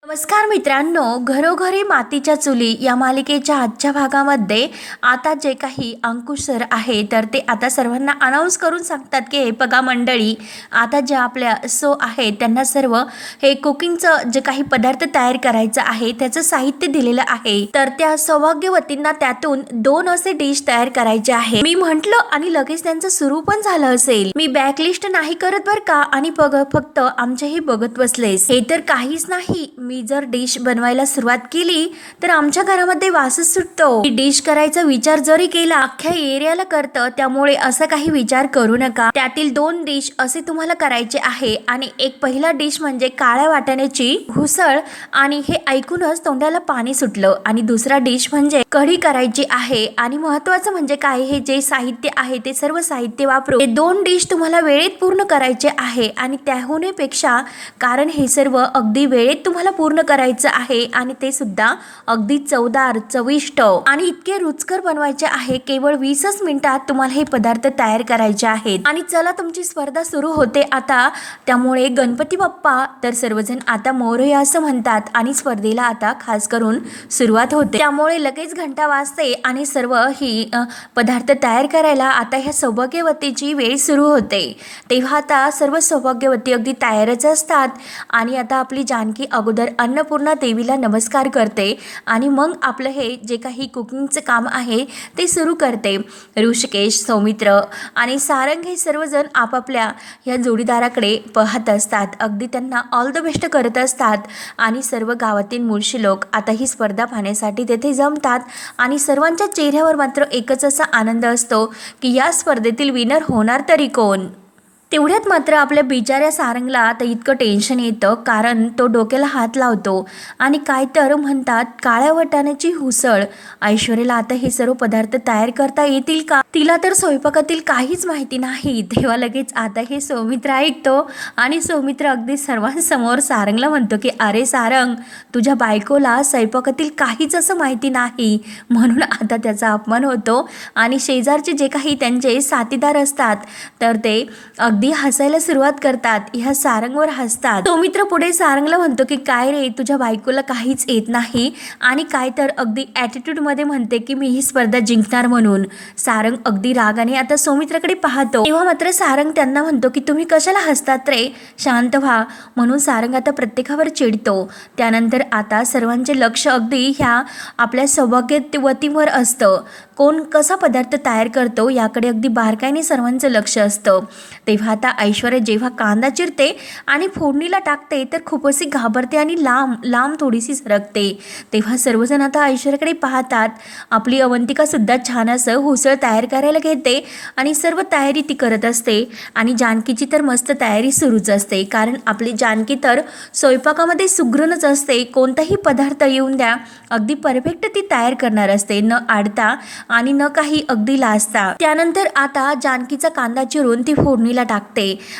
नमस्कार मित्रांनो, घरोघरी मातीच्या चुली या मालिकेच्या आजच्या भागामध्ये आता जे काही अंकुश सर आहे तर ते आता सर्वांना अनाऊन्स करून सांगतात की हे बघा मंडळी, आता जे आपल्या आहेत त्यांना सर्व हे कुकिंगचं जे काही पदार्थ तयार करायचं आहे त्याचं साहित्य दिलेलं आहे. तर त्या सौभाग्यवतींना त्यातून 2 असे डिश तयार करायचे आहे. मी म्हंटलं आणि लगेच त्यांचं सुरू पण झालं असेल. मी बॅकलिस्ट नाही करत बर का, आणि फक्त आमच्याही बघत बसलेस. हे तर काहीच नाही. मी जर डिश बनवायला सुरुवात केली तर आमच्या घरामध्ये वासच सुटतो. ही डिश करायचा विचार जरी केला अख्ख्या एरियाला करतं, त्यामुळे असं काही विचार करू नका. त्यातील 2 डिश असे तुम्हाला करायचे आहे आणि एक पहिला डिश म्हणजे काळ्या वाटाण्याची हुसळ, आणि हे ऐकूनच तोंडाला पाणी सुटलं. आणि दुसरा डिश म्हणजे कढी करायची आहे. आणि महत्वाचं म्हणजे काय, हे जे साहित्य आहे ते सर्व साहित्य वापरून हे 2 डिश तुम्हाला वेळेत पूर्ण करायचे आहे. आणि त्याहून पेक्षा, कारण हे सर्व अगदी वेळेत तुम्हाला पूर्ण करायचं आहे आणि ते सुद्धा अगदी चवदार, चविष्ट आणि इतके रुचकर बनवायचे आहे. केवळ 20च मिनिटात तुम्हाला हे पदार्थ तयार करायचे आहेत. आणि चला, तुमची स्पर्धा सुरू होते आता. त्यामुळे गणपती बाप्पा तर सर्वजण आता मोरया असं म्हणतात आणि स्पर्धेला आता खास करून सुरुवात होते. त्यामुळे लगेच घंटा वाजते आणि सर्व ही पदार्थ तयार करायला आता ह्या सौभाग्यवतीची वेळ सुरू होते. तेव्हा आता सर्व सौभाग्यवती अगदी तयारच असतात. आणि आता आपली जानकी अगोदर अन्नपूर्णा देवीला नमस्कार करते आणि मग आपलं हे जे काही कुकिंगचं काम आहे ते सुरू करते. ऋषिकेश, सौमित्र आणि सारंग हे सर्वजण आपापल्या या जोडीदाराकडे पाहत असतात. अगदी त्यांना ऑल द बेस्ट करत असतात. आणि सर्व गावातील मूळशी लोक आता ही स्पर्धा पाहण्यासाठी तेथे जमतात. आणि सर्वांच्या चेहऱ्यावर मात्र एकच असा आनंद असतो की या स्पर्धेतील विनर होणार तरी कोण. तेवढ्यात मात्र आपल्या बिचाऱ्या सारंगला आता इतकं टेन्शन येतं, कारण तो डोक्याला हात लावतो आणि काय तर म्हणतात काळ्या वाटाण्याची हुसळ. ऐश्वर्याला आता हे सर्व पदार्थ तयार करता येतील का, तिला तर स्वयंपाकातील काहीच माहिती नाही. तेव्हा लगेच आता हे सौमित्र ऐकतो आणि सौमित्र अगदी सर्वांसमोर सारंगला म्हणतो की अरे सारंग, तुझ्या बायकोला स्वयंपाकातील काहीच असं माहिती नाही, म्हणून आता त्याचा अपमान होतो. आणि शेजारचे जे काही त्यांचे साथीदार असतात तर ते अगदी हसायला सुरुवात करतात. ह्या सारंगवर हसतात. सौमित्र पुढे सारंगला म्हणतो की काय रे, तुझ्या बायकोला काहीच येत नाही, आणि काय तर अगदी ॲटिट्यूड मध्ये म्हणते की मी ही स्पर्धा जिंकणार म्हणून. सारंग अगदी रागाने आता सौमित्राकडे पाहतो. तेव्हा मात्र सारंग त्यांना म्हणतो की तुम्ही कशाला हसतात रे, शांत व्हा. म्हणून सारंग आता प्रत्येकावर चिडतो. त्यानंतर आता सर्वांचे लक्ष अगदी ह्या आपल्या सौभाग्यवतीवर असतं. कोण कसा पदार्थ तयार करतो याकडे अगदी बारकाईने सर्वांचं लक्ष असतं. तेव्हा आता ऐश्वर्या जेव्हा कांदा चिरते आणि फोडणीला टाकते तर खूप अशी घाबरते आणि लांब थोडीशी सरकते. तेव्हा सर्वजण आता ऐश्वर्याकडे पाहतात. आपली अवंतिका सुद्धा छान असं हुसळ तयार करायला घेते आणि सर्व तयारी ती करत असते. आणि जानकीची तर मस्त तयारी सुरूच असते, कारण आपली जानकी तर स्वयंपाकामध्ये सुगरणच असते. कोणताही पदार्थ येऊन द्या अगदी परफेक्ट ती तयार करणार असते, न आडता आणि न काही अगदी लाजता. त्यानंतर आता जानकीचा कांदा चिरून ती फोडणीला टाकते.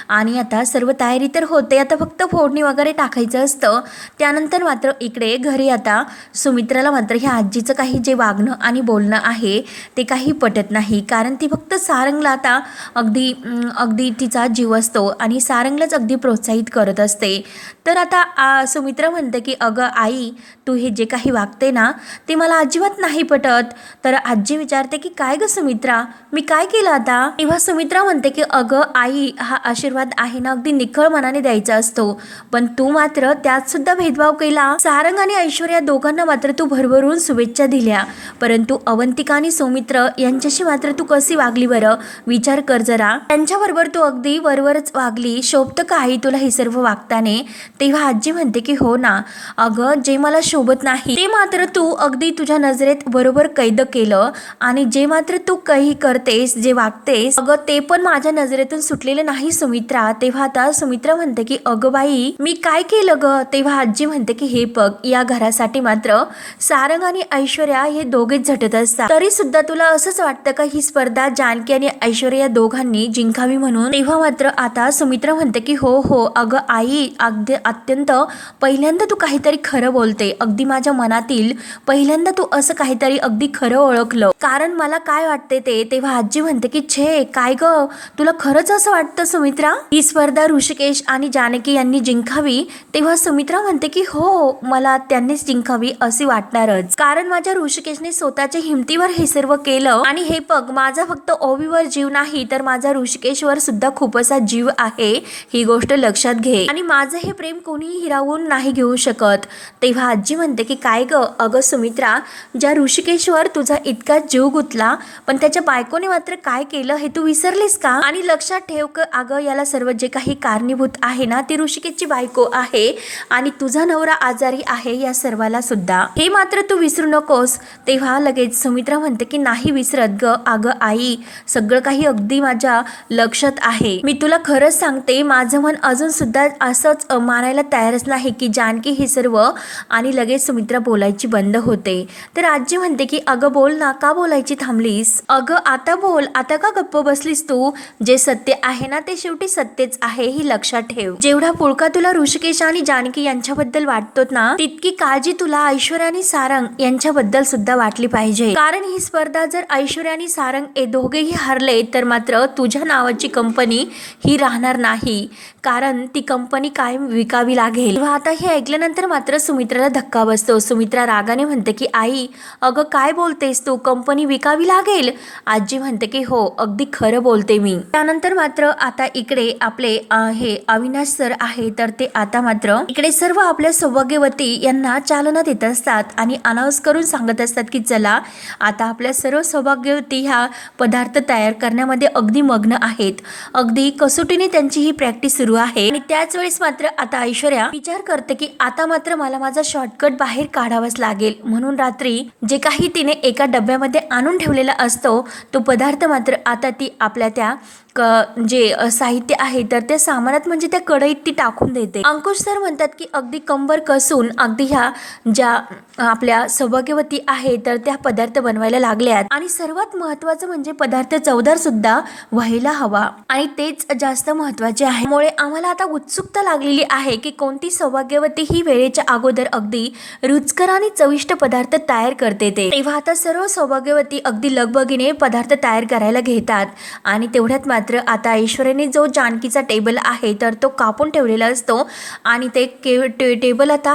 आणि आता सर्व तयारी तर होते, आता फक्त फोडणी वगैरे टाकायचं असतं. त्यानंतर मात्र इकडे घरी आता सुमित्राला मात्र ह्या आजीचं काही जे वागणं आणि बोलणं आहे ते काही पटत नाही, कारण ती फक्त सारंगला आता अगदी तिचा जीव असतो आणि सारंगलाच अगदी प्रोत्साहित करत असते. तर आता सुमित्रा म्हणते की अगं आई, तू हे जे काही वागते ना ते मला अजिबात नाही पटत. तर आजी विचारते की काय ग सुमित्रा, मी काय केलं आता. तेव्हा सुमित्रा म्हणते की अगं आई, हा आशीर्वाद आहे ना अगदी निखळ मनाने द्यायचा असतो, पण तू मात्र त्यात सुद्धा भेदभाव केला. सारंग आणि ऐश्वर्या दोघांना मात्र तू भरभरून शुभेच्छा दिल्या, परंतु अवंतिका आणि सौमित्र यांच्याशी मात्र तू कशी वागली बरं, विचार कर जरा. त्यांच्याबरोबर तू अगदी वरवरच वागली. शोभतं का आई तुला हे सर्व वागताने. तेव्हा आजी म्हणते की हो ना अगं, जे मला शोभत नाही ते मात्र तू अगदी तुझ्या नजरेत बरोबर कैद केलं, आणि जे मात्र तू काही करतेस, जे वागतेस अगं, ते पण माझ्या नजरेतून सुटलेलं नाही सुमित्रा. तेव्हा आता सुमित्रा म्हणते की अगं बाई, मी काय केलं ग. तेव्हा आजी म्हणते की हे बघ, या घरासाठी मात्र सारंग आणि ऐश्वर्या हे दोघेच झटत असतात, तरी सुद्धा तुला असंच वाटतं का ही स्पर्धा जानकी आणि ऐश्वर्या या दोघांनी जिंकावी म्हणून. तेव्हा मात्र आता सुमित्रा म्हणते की हो अगं आई, अत्यंत पहिल्यांदा तू काहीतरी खरं बोलते, अगदी माझ्या मनातील पहिल्यांदा तू असं काहीतरी अगदी खरं ओळखलं. कारण मला काय वाटते तेव्हा आजी म्हणते की छे काय ग, तुला खरंच असं वाटतं सुमित्रा ही स्पर्धा ऋषिकेश आणि जानकी यांनी जिंकावी? तेव्हा सुमित्रा म्हणते की हो, मला त्यांनीच जिंकावी असे वाटणारच, कारण माझ्या ऋषिकेशने स्वतःच्या हिमतीवर हे सर्व केलं. आणि हे बघ, माझा फक्त ओवीवर जीव नाही तर माझा ऋषिकेशवर सुद्धा खूप असा जीव आहे, ही गोष्ट लक्षात घे. आणि माझं हे प्रेम कोणीही हिरावून नाही घेऊ शकत. तेव्हा आजी म्हणते की काय ग, अगं सुमित्रा, ज्या ऋषिकेशवर तुझा इतका जीव गुंतला पण त्याच्या बायकोने मात्र काय केलं हे तू विसरलीस का? आणि लक्षात ठेव क अगं, याला सर्व जे काही कारणीभूत आहे ना ती ऋषिकेशची बायको आहे आणि तुझा नवरा आजारी आहे, या सर्वाला सुद्धा हे मात्र तू विसरू नकोस. तेव्हा लगेच सुमित्रा म्हणते की नाही विसरत ग, अगं आई, सगळं काही अगदी माझ्या लक्षात आहे. मी तुला खरंच सांगते, माझं मन अजून सुद्धा असंच मानायला तयारच नाही की जानकी हे सर्व. आणि लगेच सुमित्रा बोलायची बंद होते. तर आजी म्हणते की अगं बोल ना, का बोलायची थांबलीस? अगं आता बोल, आता का गप्प बसलीस तू? जे सत्य आहे ना ते शेवटी सत्यच आहे, ही लक्षात ठेव. जेवढा पुळका तुला ऋषिकेश आणि जानकी यांच्याबद्दल वाटतो ना, तितकी काळजी तुला ऐश्वर्या आणि सारंग यांच्याबद्दल सुद्धा वाटली पाहिजे. कारण ही स्पर्धा जर ऐश्वर्या आणि सारंग हे दोघेही हरले तर मात्र तुझ्या नावाची कंपनी ही राहणार नाही, कारण ती कंपनी कायम विकावी लागेल. तेव्हा आता हे ऐकल्यानंतर मात्र सुमित्राला धक्का बसतो. सुमित्रा रागाने म्हणते की आई, अगं काय बोलतेस तू, कंपनी विकावी लागेल? आजी म्हणते की हो, अगदी खरं बोलते मी. त्यानंतर मात्र आता इकडे आपले हे अविनाश सर आहे, तर ते आता मात्र इकडे सर्व आपल्या सौभाग्यवती यांना चालना देत असतात आणि अनाऊन्स करून सांगत असतात की चला, आता आपल्या सर्व सौभाग्यवती ह्या पदार्थ तयार करण्यामध्ये अगदी मग्न आहेत. अगदी कसोटीने त्यांची ही प्रॅक्टिस सुरू आहे. आणि त्याच वेळेस मात्र आता ऐश्वर्या विचार करते की आता मात्र मला माझा शॉर्टकट बाहेर काढावाच लागेल. म्हणून रात्री जे काही तिने एका डब्यामध्ये आणून ठेवलेला असतो तो पदार्थ मात्र आता ती आपल्या त्या जे साहित्य आहे तर त्या सामानात म्हणजे त्या कढईत ती टाकून देते. अंकुश सर म्हणतात की अगदी कंबर कसून अगदी ह्या ज्या आपल्या सौभाग्यवती आहे तर त्या पदार्थ बनवायला लागल्यात. आणि सर्वात महत्वाचं म्हणजे पदार्थ चवदार सुद्धा व्हायला हवा आणि तेच जास्त महत्वाचे आहे. त्यामुळे आम्हाला आता उत्सुकता लागलेली आहे की कोणती सौभाग्यवती ही वेळेच्या अगोदर अगदी रुचकर आणि चविष्ट पदार्थ तयार करते ते. तेव्हा आता सर्व सौभाग्यवती अगदी लगबगीने पदार्थ तयार करायला घेतात. आणि तेवढ्यात मात्र आता ऐश्वर्याने जो जानकीचा टेबल आहे तर तो कापून ठेवलेला असतो आणि ते टेबल आता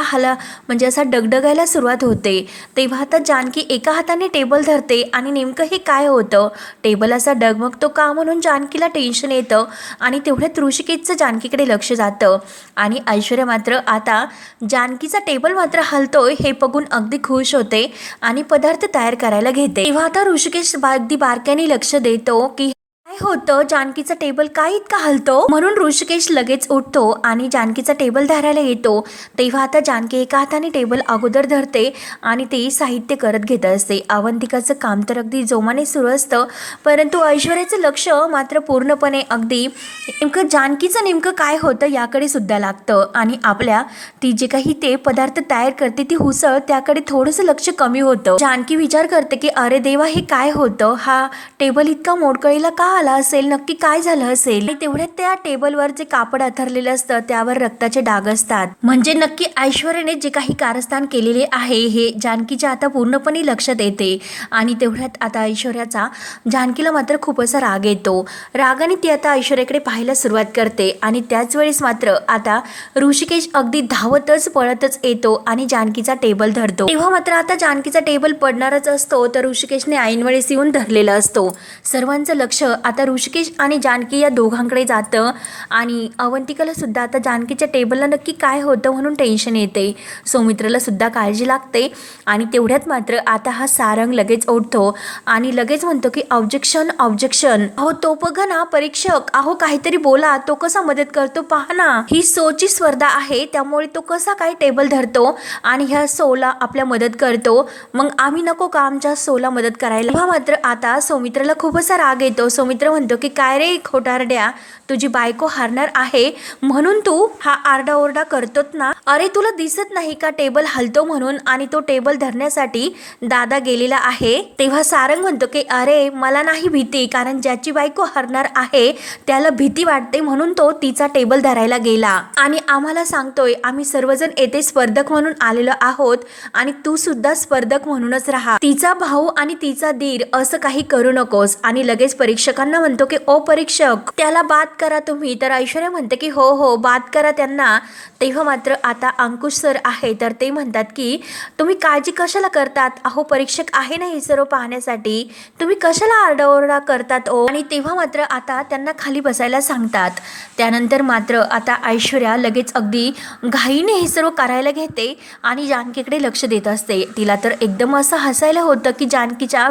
म्हणजे असा डगडगायला सुरुवात होते. तेव्हा आता जानकी एका हाताने टेबल धरते आणि नेमकं हे काय होतं, टेबल असा डगमगतो का म्हणून जानकीला टेन्शन येतं. आणि तेवढ्यात ऋषिकेशचं जानकीकडे लक्ष जातं आणि ऐश्वर्या मात्र आता जानकीचा टेबल मात्र हलतोय हे बघून अगदी खुश होते आणि पदार्थ तयार करायला घेते. तेव्हा आता ऋषिकेश अगदी बारक्याने लक्ष देतो की काय होतं, जानकीचा टेबल काय इतका हलतो? म्हणून ऋषिकेश लगेच उठतो आणि जानकीचा टेबल धरायला येतो. तेव्हा आता जानकी एका हाताने टेबल अगोदर धरते आणि ते साहित्य करत घेत असते. अवंतिकाचं काम तर अगदी जोमाने सुरू असतं, परंतु ऐश्वर्याचं लक्ष मात्र पूर्णपणे अगदी नेमकं जानकीचं नेमकं काय होतं याकडे सुद्धा लागतं. आणि आपल्या ती जे काही ते पदार्थ तयार करते ती हुसळ त्याकडे थोडंसं लक्ष कमी होतं. जानकी विचार करते की अरे देवा, हे काय होतं, हा टेबल इतका मोडकळीला का आला असेल, नक्की काय झालं असेल? तेवढ्यात त्या टेबलवर जे कापड अथरलेलं असतं त्यावर रक्ताचे डाग असतात. म्हणजे नक्की ऐश्वर्याने जे काही कारस्थान केलेले आहे हे जानकीच्या आता पूर्णपणे लक्षात येते. आणि तेवढ्यात आता ऐश्वर्याचा जानकीला मात्र खूप असा राग येतो. रागाने ती आता ऐश्वर्याकडे पाहायला सुरुवात करते. आणि त्याच वेळेस मात्र आता ऋषिकेश अगदी धावतच पळतच येतो आणि जानकीचा टेबल धरतो. तेव्हा मात्र आता जानकीचा टेबल पडणारच असतो तर ऋषिकेशने ऐनवेळेस येऊन धरलेला असतो. सर्वांचं लक्ष आता ऋषिकेश आणि जानकी या दोघांकडे जातं. आणि अवंतिकाला सुद्धा आता जानकीच्या टेबलला नक्की काय होतं म्हणून टेन्शन येते. सौमित्राला सुद्धा काळजी लागते. आणि तेवढ्यात मात्र आता हा सारंग लगेच ओढतो आणि लगेच म्हणतो की ऑब्जेक्शन ऑब्जेक्शन. अहो तो बघा ना परीक्षक, अहो काहीतरी बोला, तो कसा मदत करतो पहा ना. ही सोची स्पर्धा आहे त्यामुळे तो कसा काय टेबल धरतो आणि ह्या सोला आपल्या मदत करतो, मग आम्ही नको का आमच्या सोला मदत करायला? तेव्हा मात्र आता सौमित्राला खूप असा राग येतो. सौमित्र म्हणतो की काय रे खोटारड्या, तुझी बायको हारणार आहे म्हणून तू हा आरडाओरडा करतोत ना? अरे तुला दिसत नाही का टेबल हलतो म्हणून? आणि तो टेबल धरण्यासाठी दादा गेलेला आहे. तेव्हा सारंग म्हणतो की अरे मला नाही भीती, कारण ज्याची बायको हरणार आहे त्याला भीती वाटते म्हणून तो तिचा टेबल धरायला गेला. आणि आम्हाला सांगतोय आम्ही सर्वजण येथे स्पर्धक म्हणून आलेलो आहोत आणि तू सुद्धा स्पर्धक म्हणूनच राहा. तिचा भाऊ आणि तिचा दीर असं काही करू नकोस. आणि लगेच परीक्षकांना म्हणतो की ओ परीक्षक, त्याला बाद करा तुम्ही. तर ऐश्वर्या म्हणते की हो हो बाद करा त्यांना. तेव्हा मात्र आता अंकुश सर आहे तर ते म्हणतात की तुम्ही काळजी कशाला करतात? अहो परीक्षक आहे ना हे सर्व पाहण्यासाठी, तुम्ही कशाला आरडाओरडा करतात ओ? आणि तेव्हा मात्र आता त्यांना खाली बसायला सांगतात. त्यानंतर मात्र आता ऐश्वर्या लगेच अगदी घाईने हे सर्व करायला घेते आणि जानकीकडे लक्ष देत असते. तिला तर एकदम असं हसायला होतं की जानकीच्या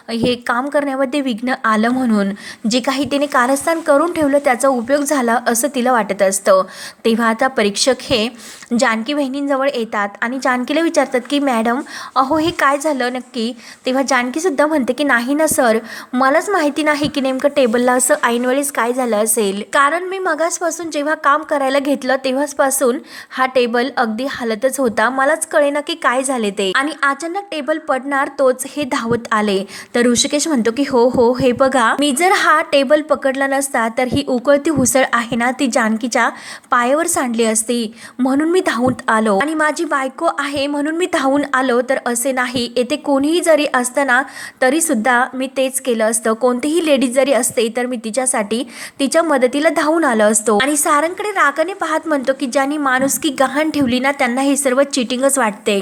हे काम करण्यामध्ये विघ्न आलं म्हणून. जे काही तिने कारस्थान करून ठेवलं त्याचा उपयोग झाला असं तिला वाटत असतं. तेव्हा आता परीक्षक हे जानकी बहिणींजवळ येतात आणि जानकीला विचारतात की मॅडम अहो हे काय झालं नक्की? तेव्हा जानकीसुद्धा म्हणते की नाही ना सर, मलाच माहिती नाही की नेमकं टेबलला असं ऐनवेळेस काय झालं असेल, कारण मी मगासपासून जेव्हा काम करायला घेतलं तेव्हापासून हा टेबल अगदी हालतच होता. मलाच कळेना की काय झाले ते, आणि अचानक टेबल पडणार तोच हे धावत आले. तर ऋषिकेश म्हणतो की हो हो हे बघा, मी जर हा टेबल पकडला नसता तर ही उकळती हुसळ आहे ना ती जानकीच्या पायावर सांडली असती, म्हणून मी धावून आलो. आणि माझी बायको आहे म्हणून मी धावून आलो, तर असे नाही. येथे कोणीही जरी असताना तरी सुद्धा मी तेच केलं असतं. कोणतीही लेडीज जरी असते तर मी तिच्यासाठी तिच्या मदतीला धावून आलो असतो. आणि सारंगकडे रागाने पाहत म्हणतो की ज्यांनी माणुसकी गहाण ठेवली ना त्यांना हे सर्व चिटिंगच वाटते.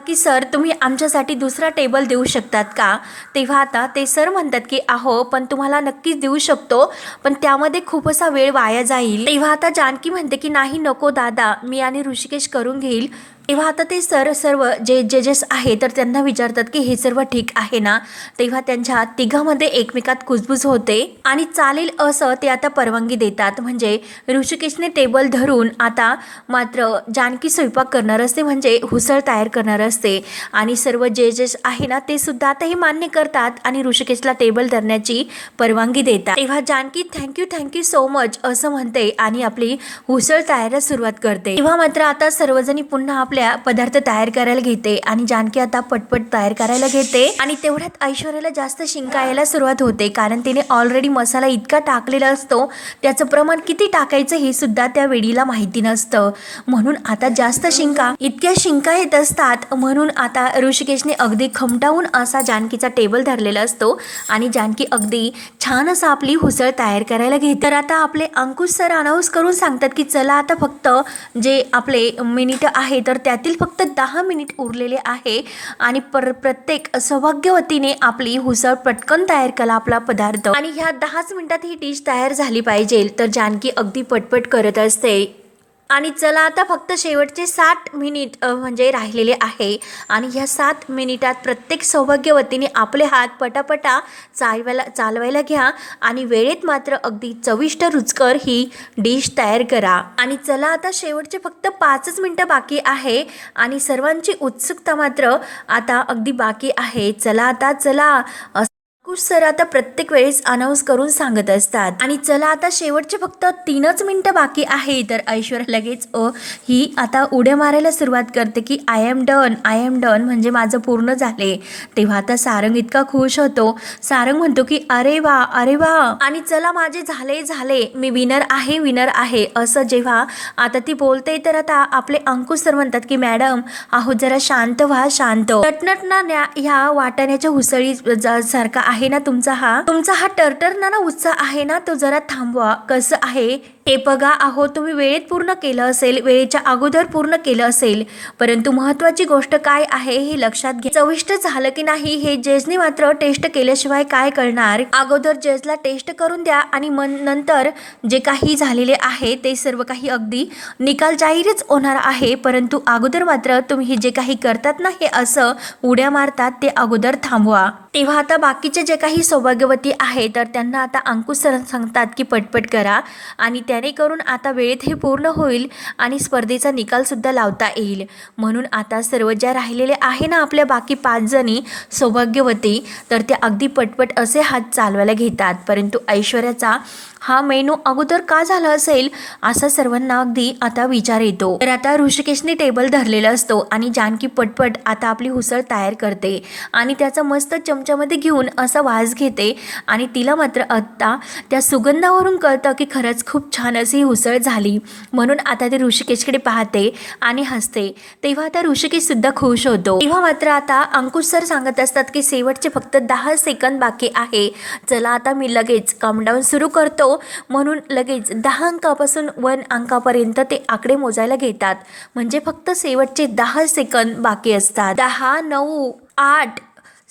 की सर तुम्ही आमच्यासाठी दुसरा टेबल देऊ शकतात का? तेव्हा आता ते सर म्हणतात की अहो पण तुम्हाला नक्कीच देऊ शकतो, पण त्यामध्ये खूप असा वेळ वाया जाईल. तेव्हा आता जानकी म्हणते की नाही नको दादा, मी आणि ऋषिकेश करून घेईल. तेव्हा आता ते सर सर्व जे जजेस आहे तर त्यांना विचारतात की हे सर्व ठीक आहे ना? तेव्हा त्यांच्या तिघांमध्ये एकमेकात कुजबुज होते आणि चालेल असं ते आता परवानगी देतात. म्हणजे ऋषिकेशने टेबल धरून आता मात्र जानकी स्वयंपाक करणार असते, म्हणजे हुसळ तयार करणार असते. आणि सर्व जजेस आहे ना ते सुद्धा आता हे मान्य करतात आणि ऋषिकेशला टेबल धरण्याची परवानगी देतात. तेव्हा जानकी थँक्यू सो मच असं म्हणते आणि आपली हुसळ तयारीला सुरुवात करते. तेव्हा मात्र आता सर्वजणी पुन्हा आपल्या पदार्थ तयार करायला घेते आणि जानकी आता पटपट तयार करायला घेते. आणि तेवढ्यात ऐश्वर्याला जास्त शिंका यायला सुरुवात होते, कारण तिने ऑलरेडी मसाला इतका टाकलेला असतो, त्याचं प्रमाण किती टाकायचं हे सुद्धा त्या वेळीला माहिती नसतं. म्हणून आता जास्त इतक्या शिंका येत असतात. म्हणून आता ऋषिकेशने अगदी खमटावून असा जानकीचा टेबल धरलेला असतो आणि जानकी अगदी छान असं आपली हुसळ तयार करायला घेते. तर आता आपले अंकुश सर अनाऊन्स करून सांगतात की चला आता फक्त जे आपले मिनिट आहे तर त्यातील फक्त 10 मिनिट उरलेले आहे आणि प्रत्येक सौभाग्यवतीने आपली हुसळ पटकन तयार केला आपला पदार्थ, आणि ह्या 10 मिनिटात ही डिश तयार झाली पाहिजे. तर जानकी अगदी पटपट करत असते. आणि चला आता फक्त शेवटचे 60 मिनिट म्हणजे राहिलेले आहे आणि ह्या 7 मिनिटात प्रत्येक सौभाग्यवतीने आपले हात पटापटा चालवायला घ्या आणि वेळेत मात्र अगदी चविष्ट रुचकर ही डिश तयार करा. आणि चला आता शेवटचे फक्त 5 मिनिटं बाकी आहे आणि सर्वांची उत्सुकता मात्र आता अगदी बाकी आहे. चला अंकुश सर आता प्रत्येक वेळेस अनाऊन्स करून सांगत असतात. आणि चला आता शेवटचे फक्त 3 मिनिटं बाकी आहे. तर ऐश्वर्या लगेच ही आता उड्या मारायला सुरुवात करते की आय एम डन म्हणजे माझं पूर्ण झाले. तेव्हा आता सारंग इतका खुश होतो. सारंग म्हणतो की अरे वा आणि चला माझे झाले मी विनर आहे असं जेव्हा आता ती बोलते तर आता आपले अंकुश सर म्हणतात की मॅडम अहो जरा शांत व्हा. टटनटणाऱ्या ह्या वाटाण्याच्या हुसळी सारखा आहे ना तुमचा हा टरटरणारा उत्साह आहे ना, तो जरा थांबवा. कसं आहे हे बघा. अहो तुम्ही वेळेत पूर्ण केलं असेल, वेळेच्या अगोदर पूर्ण केलं असेल, परंतु महत्त्वाची गोष्ट काय आहे हे लक्षात घ्या. चविष्ट झालं की नाही हे जजने मात्र टेस्ट केल्याशिवाय काय कळणार. अगोदर जजला टेस्ट करून द्या आणि नंतर जे काही झालेले आहे ते सर्व काही अगदी निकाल जाहीरच होणार आहे. परंतु अगोदर मात्र तुम्ही जे काही करतात ना हे असं उड्या मारतात ते अगोदर थांबवा. तेव्हा आता बाकीचे जे काही सौभाग्यवती आहे तर त्यांना आता अंकुश सर सांगतात की पटपट करा आणि त्याने करून आता वेळेत हे पूर्ण होईल आणि स्पर्धेचा निकाल सुद्धा लावता येईल. म्हणून आता सर्व ज्या राहिलेले आहे ना आपल्या बाकी 5 जणी सौभाग्यवती तर त्या अगदी पटपट असे हात चालवायला घेतात. परंतु ऐश्वर्याचा हा मेनू अगोदर का झाला असेल असा सर्वांना अगदी आता विचार येतो. तर आता ऋषिकेशने टेबल धरलेला असतो आणि जानकी पटपट आता आपली उसळ तयार करते आणि त्याचा मस्त चमच्यामध्ये घेऊन असा वास घेते आणि तिला मात्र आता त्या सुगंधावरून कळतं की खरंच खूप छान अशी उसळ झाली. म्हणून आता ते ऋषिकेशकडे पाहते आणि हसते. तेव्हा आता ऋषिकेश सुद्धा खुश होतो. तेव्हा मात्र आता अंकुश सर सांगत असतात की शेवटचे फक्त 10 सेकंद बाकी आहे. चला आता मी लगेच काउंटडाऊन सुरू करतो. म्हणून लगेच 10 अंकापासून 1 अंकापर्यंत ते आकडे मोजायला घेतात. म्हणजे फक्त शेवटचे 10 सेकंद बाकी असतात. 10, 9, 8,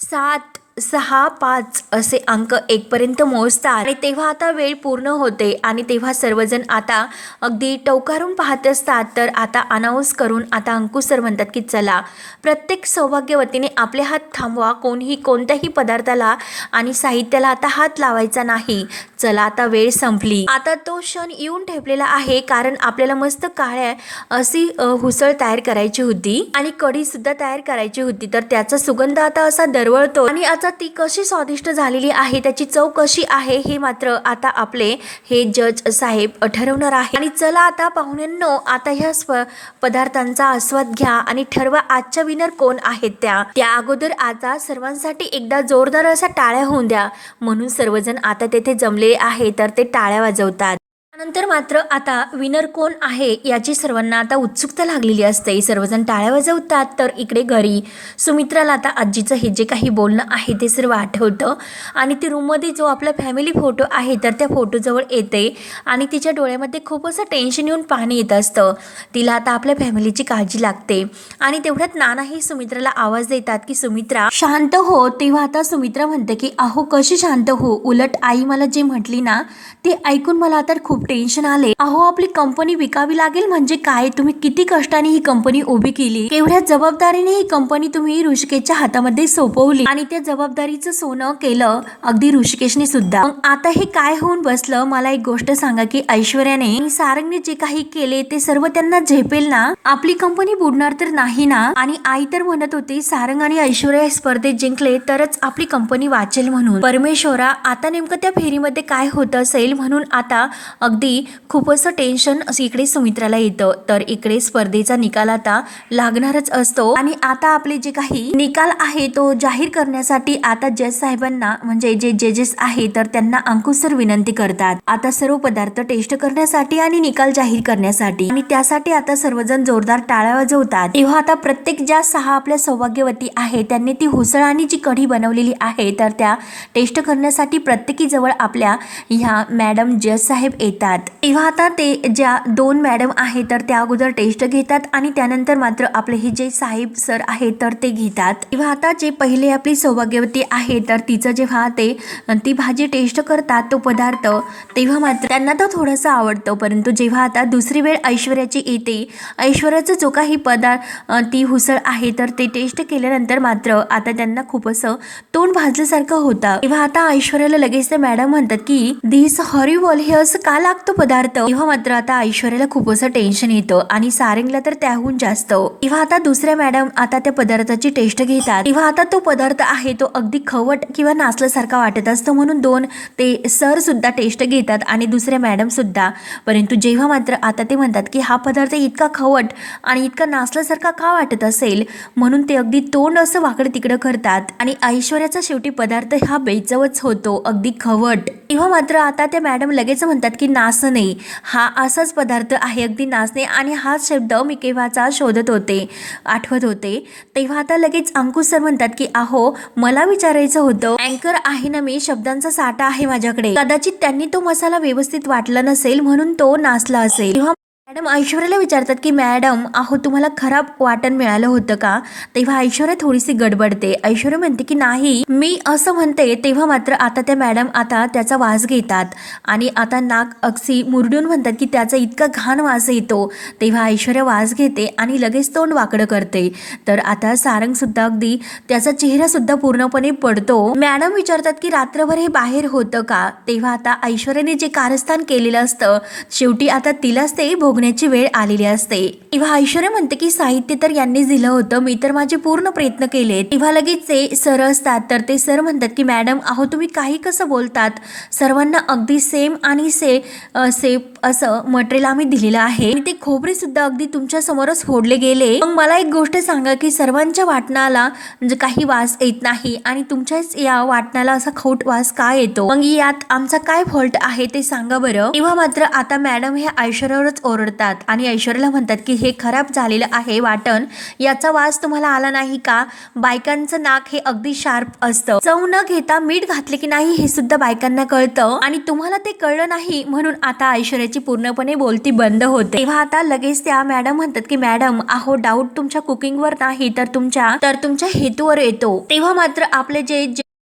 7, 6, 5 असे अंक 1 पर्यंत मोजतात आणि तेव्हा आता वेळ पूर्ण होते आणि तेव्हा सर्वजण आता अगदी टवकारून पाहत असतात. तर आता अनाऊन्स करून आता अंकुश सर म्हणतात की चला प्रत्येक सौभाग्यवतीने आपले हात थांबवा. कोणीही कोणत्याही पदार्थाला आणि साहित्याला आता हात लावायचा नाही. चला आता वेळ संपली. आता तो क्षण येऊन ठेपलेला आहे कारण आपल्याला मस्त काळ्या अशी उसळ तयार करायची होती आणि कढी सुद्धा तयार करायची होती. तर त्याचा सुगंध आता असा दरवळतो आणि आता ती कशी स्वादिष्ट झालेली आहे, त्याची चव कशी आहे हे मात्र आता आपले हे जज साहेब ठरवणार आहे. आणि चला आता पाहुण्यांनो आता ह्या पदार्थांचा आस्वाद घ्या आणि ठरवा आजच्या विनर कोण आहेत. त्या अगोदर आता सर्वांसाठी एकदा जोरदार असा टाळ्या होऊन द्या. म्हणून सर्वजण आता तेथे जमले आहे तर ते टाळ्या वाजवतात. नंतर मात्र आता विनर कोण आहे याची सर्वांना आता उत्सुकता लागलेली असते. सर्वजण टाळ्या वाजवतात. तर इकडे घरी सुमित्राला आता आजीचं हे जे काही बोलणं आहे ते सर्व आठवतं आणि ती रूममध्ये जो आपला फॅमिली फोटो आहे तर त्या फोटोजवळ येते आणि तिच्या डोळ्यामध्ये खूप असं टेन्शन येऊन पाणी येत असतं. तिला आता आपल्या फॅमिलीची काळजी लागते आणि तेवढ्यात नानाही सुमित्राला आवाज देतात की सुमित्रा शांत हो. तेव्हा आता सुमित्रा म्हणते की अहो कशी शांत हो, उलट आई मला जे म्हटली ना ते ऐकून मला आता खूप टेन्शन आले. अहो आपली कंपनी विकावी लागेल म्हणजे काय, तुम्ही किती कष्टाने ही कंपनी उभी केली, केवढ्या जबाबदारीने ही कंपनी तुम्ही ऋषिकेशच्या हातामध्ये सोपवली आणि त्या जबाबदारीचं सोनं केलं अगदी ऋषिकेशने सुद्धा. मग आता हे काय होऊन बसलं, मला एक गोष्ट सांगा की ऐश्वर्याने आणि सारंगने जे काही केले ते सर्व त्यांना झेपेल ना, आपली कंपनी बुडणार तर नाही ना. आणि आई तर म्हणत होती सारंग आणि ऐश्वर्या स्पर्धेत जिंकले तरच आपली कंपनी वाचेल म्हणून. परमेश्वरा आता नेमकं त्या फेरीमध्ये काय होत असेल म्हणून आता अगदी खूप असं टेन्शन इकडे सुमित्राला येतं. तर इकडे स्पर्धेचा निकाल आता लागणारच असतो आणि आता आपले जे काही निकाल आहे तो जाहीर करण्यासाठी आता जज साहेबांना म्हणजे जे जजेस आहे तर त्यांना अंकुश सर विनंती करतात आता सर्व पदार्थ टेस्ट करण्यासाठी आणि निकाल जाहीर करण्यासाठी. आणि त्यासाठी आता सर्वजण जोरदार टाळ्या वाजवतात. तेव्हा आता प्रत्येक ज्या 6 आपल्या सौभाग्यवती आहे त्यांनी ती उसळ आणि जी कढी बनवलेली आहे तर त्या टेस्ट करण्यासाठी प्रत्येकी जवळ आपल्या ह्या मॅडम जज साहेब येतात. तेव्हा आता ते ज्या 2 मॅडम आहे तर त्या अगोदर टेस्ट घेतात आणि त्यानंतर मात्र आपले हे जे साहेब सर आहेत तर ते घेतात. तेव्हा आता जे पहिले आपली सौभाग्यवती आहे तर तिचं जेव्हा ती भाजी टेस्ट करतात तो पदार्थ तेव्हा मात्र त्यांना तो थोडासा आवडतो. परंतु जेव्हा आता दुसरी वेळ ऐश्वर्याची येते, ऐश्वर्याचा जो काही पदार्थ ती उसळ आहे तर ते टेस्ट केल्यानंतर मात्र आता त्यांना खूप असं तोंड भाजल्यासारखं होतं. तेव्हा आता ऐश्वर्याला लगेच त्या मॅडम म्हणतात की दिस हॉरिबल, हे असं का लागतं पदार्थ. तेव्हा मात्र आता ऐश्वर्याला खूप असं टेन्शन येतं आणि सारंगला तर त्याहून जास्त. तेव्हा आता दुसऱ्या मॅडम आता त्या पदार्थाची टेस्ट घेतात. तेव्हा आता तो पदार्थ आहे तो अगदी खवट किंवा नाचल्यासारखा वाटत असतो म्हणून 2 ते सर सुद्धा टेस्ट घेतात आणि दुसऱ्या मॅडम सुद्धा. परंतु जेव्हा मात्र आता ते म्हणतात की हा पदार्थ इतका खवट आणि इतका नाचल्यासारखा का वाटत असेल म्हणून ते अगदी तोंड असं वाकडं तिकडं करतात आणि ऐश्वर्याचा शेवटी पदार्थ हा बेचवच होतो, अगदी खवट. तेव्हा मात्र आता त्या मॅडम लगेच म्हणतात की नाचणे हा असाच पदार्थ आहे, अगदी नाचणे, आणि हाच शब्द मी केव्हाचा शोधत होते, आठवत होते. तेव्हा आता लगेच अंकुश सर म्हणतात की अहो मला विचारायचं होतं, अँकर आहे ना मी, शब्दांचा साठा आहे माझ्याकडे, कदाचित त्यांनी तो मसाला व्यवस्थित वाटला नसेल म्हणून तो नाचला असेल. तेव्हा मॅडम ऐश्वर्याला विचारतात की मॅडम अहो तुम्हाला खराब वाटण मिळालं होतं का. तेव्हा ऐश्वर्या थोडीशी गडबडते. ऐश्वर्या म्हणते की नाही मी असं म्हणते. तेव्हा मात्र आता त्या मॅडम आता त्याचा वास घेतात आणि आता नाक अगदी मुरडून म्हणतात की त्याचा इतका घाण वास येतो. तेव्हा ऐश्वर्या वास घेते आणि लगेच तोंड वाकडं करते. तर आता सारंग सुद्धा अगदी त्याचा चेहरा सुद्धा पूर्णपणे पडतो. मॅडम विचारतात की रात्रभर हे बाहेर होतं का. तेव्हा आता ऐश्वर्याने जे कारस्थान केलेलं असतं शेवटी आता तिलाच ते भोगणं भोगण्याची वेळ आलेली असते. तेव्हा ऐश्वर्या म्हणते की साहित्य तर यांनीच दिलं होतं, मी तर माझे पूर्ण प्रयत्न केले. तेव्हा लगेच ते सर असतात तर ते सर म्हणतात की मॅडम अहो तुम्ही काही कसं बोलतात, सर्वांना अगदी सेम आणि सेफ असं मटेरियल आम्ही दिलेलं आहे आणि ते खोबरे सुद्धा अगदी तुमच्या समोरच फोडले गेले. मग मला एक गोष्ट सांगा की सर्वांच्या वाटणाला म्हणजे काही वास येत नाही आणि तुमच्याच या वाटणाला असा खोट वास का येतो, मग यात आमचा काय फॉल्ट आहे ते सांगा बरं. तेव्हा मात्र आता मॅडम हे ऐश्वर्यावरच ओरडतात आणि ऐश्वर्याला म्हणतात की हे खराब झालेलं आहे वाटण, याचा वास तुम्हाला आला नाही का, बायकांचं नाक हे अगदी शार्प असतं, चव न घेता मीठ घातले की नाही हे सुद्धा बायकांना कळतं आणि तुम्हाला ते कळलं नाही म्हणून आता ऐश्वर्याची पूर्णपणे बोलती बंद होते. तेव्हा आता लगेच त्या मॅडम म्हणतात की मॅडम अहो डाऊट तुमच्या कुकिंगवर नाही तर तुमच्या हेतूवर येतो. तेव्हा मात्र आपले जे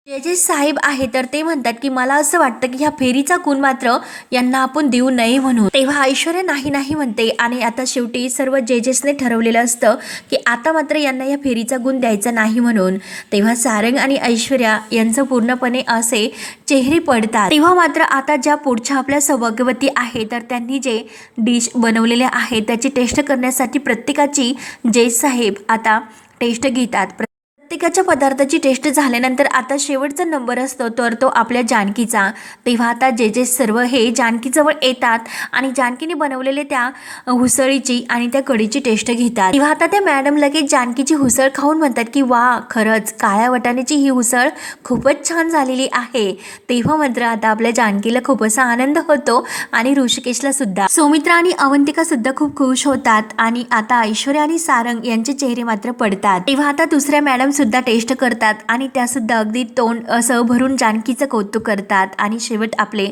जजेस साहेब आहे तर ते म्हणतात की मला असं वाटतं की ह्या फेरीचा गुण मात्र यांना आपण देऊ नये म्हणून. तेव्हा ऐश्वर्या नाही नाही म्हणते आणि आता शेवटी सर्व जजेसने ठरवलेलं असतं की आता मात्र यांना या फेरीचा गुण द्यायचा नाही म्हणून. तेव्हा सारंग आणि ऐश्वर्या यांचं पूर्णपणे असे चेहरे पडतात. तेव्हा मात्र आता ज्या पुढच्या आपल्या सौभाग्यवती आहे तर त्यांनी जे डिश बनवलेले आहे त्याची टेस्ट करण्यासाठी प्रत्येकाची जज साहेब आता टेस्ट घेतात. प्रत्येकाच्या पदार्थाची टेस्ट झाल्यानंतर आता शेवटचा नंबर असतो तर तो आपल्या जानकीचा. तेव्हा आता जजेस सर्व हे जानकीजवळ येतात आणि जानकीने बनवलेले त्या हुसळीची आणि त्या कढीची टेस्ट घेतात. तेव्हा आता त्या मॅडम लगेच जानकीची हुसळ खाऊन म्हणतात की वा खरंच काळ्या वाटाण्याची ही हुसळ खूपच छान झालेली आहे. तेव्हा मात्र आता आपल्या जानकीला खूप असा आनंद होतो आणि ऋषिकेशला सुद्धा. सौमित्रा आणि अवंतिका सुद्धा खूप खुश होतात आणि आता ऐश्वर्या आणि सारंग यांचे चेहरे मात्र पडतात. तेव्हा आता दुसऱ्या मॅडम सुद्धा टेस्ट करतात आणि त्या सुद्धा अगदी तोंड असं भरून जानकीचं कौतुक करतात आणि शेवट आपले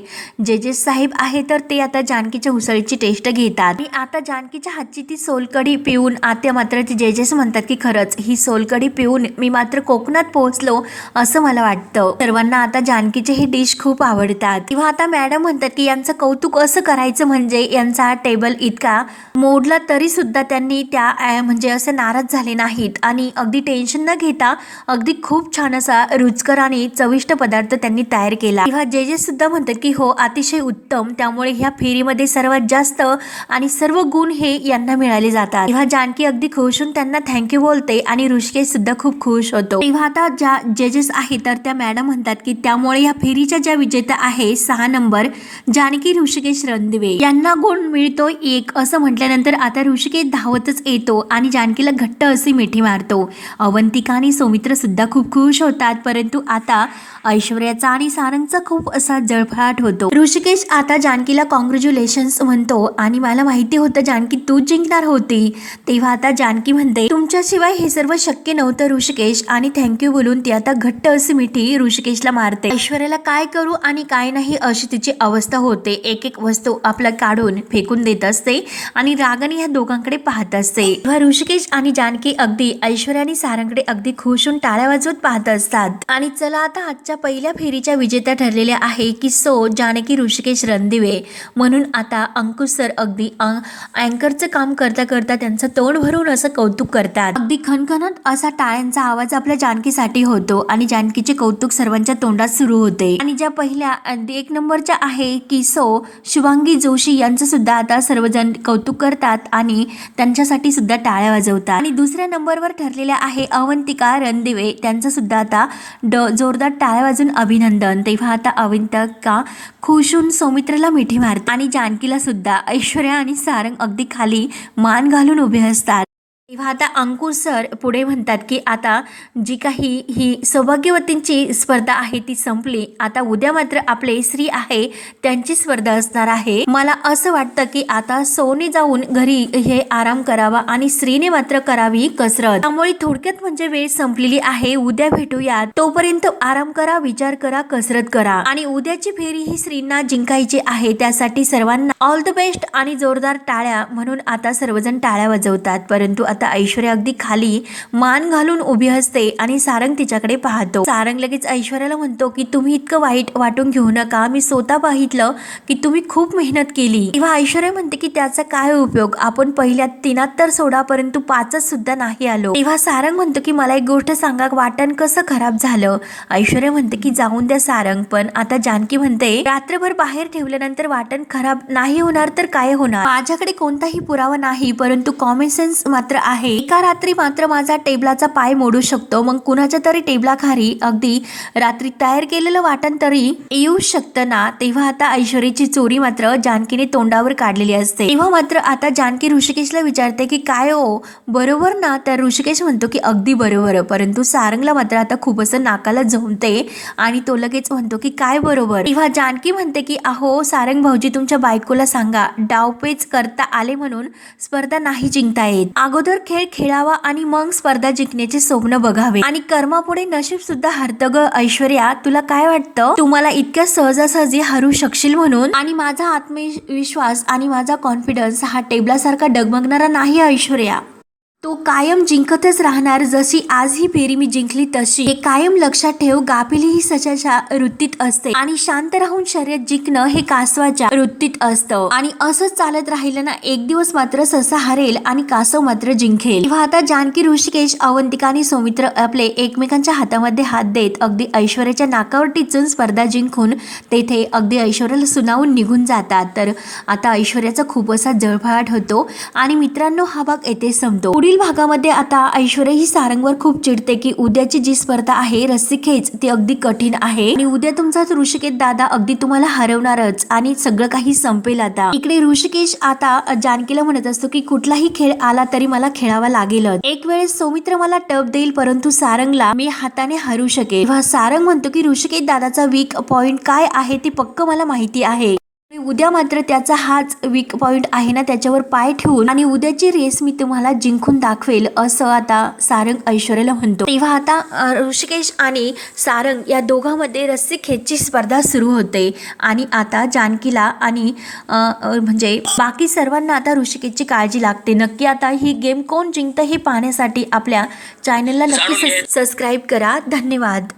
जजेस साहेब आहे तर ते आता जानकीच्या उसळीची टेस्ट घेतात आणि आता जानकीच्या हातची ती सोलकढी पिऊन आता मात्र ते जजेस म्हणतात की खरंच ही सोलकढी पिऊन मी मात्र कोकणात पोहोचलो असं मला वाटतं. सर्वांना आता जानकीचे हे डिश खूप आवडतात. तेव्हा आता मॅडम म्हणतात की यांचं कौतुक असं करायचं म्हणजे यांचा टेबल इतका मोडला तरी सुद्धा त्यांनी त्या म्हणजे असं नाराज झाले नाहीत आणि अगदी टेन्शन न घेता अगदी खूप छान असा रुचकर आणि चविष्ट पदार्थ त्यांनी तयार केला. तेव्हा जजेस सुद्धा म्हणतात की हो अतिशय उत्तम, त्यामुळे ह्या फेरीमध्ये सर्वात जास्त आणि सर्व गुण हे यांना मिळाले जातात. तेव्हा जानकी अगदी खुश होऊन त्यांना थँक्यू बोलते आणि ऋषिकेश सुद्धा खूप खुश होतो. तेव्हा आता ज्या जजेस आहे तर त्या मॅडम म्हणतात की त्यामुळे या फेरीच्या ज्या विजेता आहे 6 नंबर जानकी ऋषिकेश रणदिवे यांना गुण मिळतो 1 असं म्हटल्यानंतर आता ऋषिकेश धावतच येतो आणि जानकीला घट्ट अशी मिठी मारतो. अवंतिका आणि सौमित्र सुद्धा खूप खुश होतात, परंतु आता ऐश्वर्याचा आणि सारंगचा खूप असा जळफळाट होतो. ऋषिकेश आता जानकीला कॉंग्रॅच्युलेशन्स म्हणतो आणि मला माहिती होतं जानकी तू जिंकणार होती. तेव्हा आता जानकी म्हणते तुमच्याशिवाय हे सर्व शक्य नव्हतं ऋषिकेश आणि थँक्यू बोलून ती आता घट्ट अशी मिठी ऋषिकेशला मारते. ऐश्वर्याला काय करू आणि काय नाही अशी तिची अवस्था होते. एक एक वस्तू आपला काढून फेकून देत असते आणि रागाने ह्या दोघांकडे पाहत असते. तेव्हा ऋषिकेश आणि जानकी अगदी ऐश्वर्या आणि सारंगकडे अगदी खुश होऊन टाळ्या वाजवत पाहत असतात आणि चला आता आजच्या पहिल्या फेरीच्या विजेत्या ठरलेल्या आहे की सो जानकी ऋषिकेश रणदिवे. म्हणून आता अंकुश सर अगदी अँकरचं काम करता करता त्यांचं तोंड भरून असं कौतुक करतात. अगदी खणखणत असा टाळ्यांचा आवाज आपल्या जानकीसाठी होतो आणि जानकीचे कौतुक सर्वांच्या तोंडात सुरू होते. आणि ज्या पहिल्या 1 नंबरच्या आहे की सो शुभांगी जोशी यांचं सुद्धा आता सर्वजण कौतुक करतात आणि त्यांच्यासाठी सुद्धा टाळ्या वाजवतात. आणि दुसऱ्या नंबरवर ठरलेल्या आहे अवंतिका रणदिवे, त्यांचं सुद्धा आता जोरदार टाळ्या वाजून अभिनंदन. तेव्हा आता अवंतिका खुश होऊन सौमित्राला मिठी मारते आणि जानकीला सुद्धा. ऐश्वर्या आणि सारंग अगदी खाली मान घालून उभे असतात. तेव्हा आता अंकुश सर पुढे म्हणतात की आता जी काही ही सौभाग्यवतींची स्पर्धा आहे ती संपली, आता उद्या मात्र आपले श्री आहे त्यांची स्पर्धा असणार आहे. मला असं वाटतं की आता सोने जाऊन घरी हे आराम करावा आणि श्रीने मात्र करावी कसरत. त्यामुळे थोडक्यात म्हणजे वेळ संपलेली आहे, उद्या भेटूया, तोपर्यंत आराम करा, विचार करा, कसरत करा आणि उद्याची फेरी ही श्रींना जिंकायची आहे. त्यासाठी सर्वांना ऑल द बेस्ट आणि जोरदार टाळ्या म्हणून आता सर्वजण टाळ्या वाजवतात. परंतु आता आता ऐश्वर्या अगदी खाली मान घालून उभी असते आणि सारंग तिच्याकडे पाहतो. सारंग लगेच ऐश्वर्याला म्हणतो की तुम्ही इतकं वाईट वाटून घेऊ नका, मी स्वतः पाहितलं की तुम्ही खूप मेहनत केली. तेव्हा ऐश्वर्या म्हणते की त्याचा काय उपयोग, आपण पहिल्या 3 तर सोडा परंतु 5 सुद्धा नाही आलो. तेव्हा सारंग म्हणतो की मला एक गोष्ट सांगा, वाटण कसं खराब झालं. ऐश्वर्या म्हणते की जाऊन द्या सारंग, पण आता जानकी म्हणते रात्रभर बाहेर ठेवल्यानंतर वाटण खराब नाही होणार तर काय होणार. माझ्याकडे कोणताही पुरावा नाही परंतु कॉमन सेन्स मात्र आहे. एका रात्री मात्र माझा टेबलाचा पाय मोडू शकतो, मग कुणाच्या तरी टेबलाखाली अगदी रात्री तयार केलेलं वाटण तरी येऊ शकतं ना. तेव्हा आता ऐश्वर्याची चोरी मात्र जानकीने तोंडावर काढलेली असते. तेव्हा मात्र आता जानकी ऋषिकेशला विचारते की काय हो बरोबर ना. तर ऋषिकेश म्हणतो की अगदी बरोबर, परंतु सारंगला मात्र आता खूप असं नाकाला झोंबते आणि तो लगेच म्हणतो की काय बरोबर. तेव्हा जानकी म्हणते की अहो सारंग भाऊजी, तुमच्या बायकोला सांगा डावपेच करता आले म्हणून स्पर्धा नाही जिंकता येत. अगोदर खेळ खेळावा आणि मग स्पर्धा जिंकण्याचे स्वप्न बघावे आणि कर्मापुढे नशीब सुद्धा हरतं ग. ऐश्वर्या, तुला काय वाटतं, तुम्हाला इतक्या सहजासहजी हरू शकशील म्हणून? आणि माझा आत्मविश्वास आणि माझा कॉन्फिडन्स हा टेबलासारखा डगमगणारा नाही ऐश्वर्या, तो कायम जिंकतच राहणार. जशी आज ही फेरी मी जिंकली तशी. हे कायम लक्षात ठेव, गाफिली ही सशाच्या वृत्तीत असते आणि शांत राहून शर्यत जिंकणं हे कासवाच्या वृत्तीत असतं. आणि असंच चालत राहिलं ना, एक दिवस मात्र ससा हरेल आणि कासव मात्र जिंकेल. तेव्हा आता जानकी, ऋषिकेश, अवंतिका आणि सौमित्र आपले एकमेकांच्या हातामध्ये हात देत अगदी ऐश्वर्याच्या नाकावर टिचून स्पर्धा जिंकून तेथे अगदी ऐश्वर्याला सुनावून निघून जातात. तर आता ऐश्वर्याचा खूप असा जळफळाट होतो आणि मित्रांनो हा भाग येथे संपतो. पुढील भागामध्ये आता ऐश्वर्या ही सारंगवर खूप चिडते की उद्याची जी स्पर्धा आहे रस्सीखेच ती अगदी कठीण आहे आणि उद्या तुमचा ऋषिकेश दादा अगदी तुम्हाला हरवणारच आणि सगळं काही संपेल. आता इकडे ऋषिकेश आता जानकीला म्हणत असतो की कुठलाही खेळ आला तरी मला खेळावा लागेलच. एक वेळेस सौमित्र मला टप देईल परंतु सारंगला मी हाताने हरू शकेल. तेव्हा सारंग म्हणतो की ऋषिकेश दादाचा वीक पॉइंट काय आहे ते पक्क मला माहिती आहे. उद्या मात्र त्याचा हाच वीक पॉइंट आहे ना, त्याच्यावर पाय ठेवून आणि उद्याची रेस मी तुम्हाला जिंकून दाखवेल असं आता सारंग ऐश्वर्याला म्हणतो. तेव्हा आता ऋषिकेश आणि सारंग या दोघांमध्ये रस्सी खेचची स्पर्धा सुरू होते आणि आता जानकीला आणि म्हणजे बाकी सर्वांना आता ऋषिकेशची काळजी लागते. नक्की आता ही गेम कोण जिंकतं हे पाहण्यासाठी आपल्या चॅनलला नक्की सबस्क्राईब करा. धन्यवाद.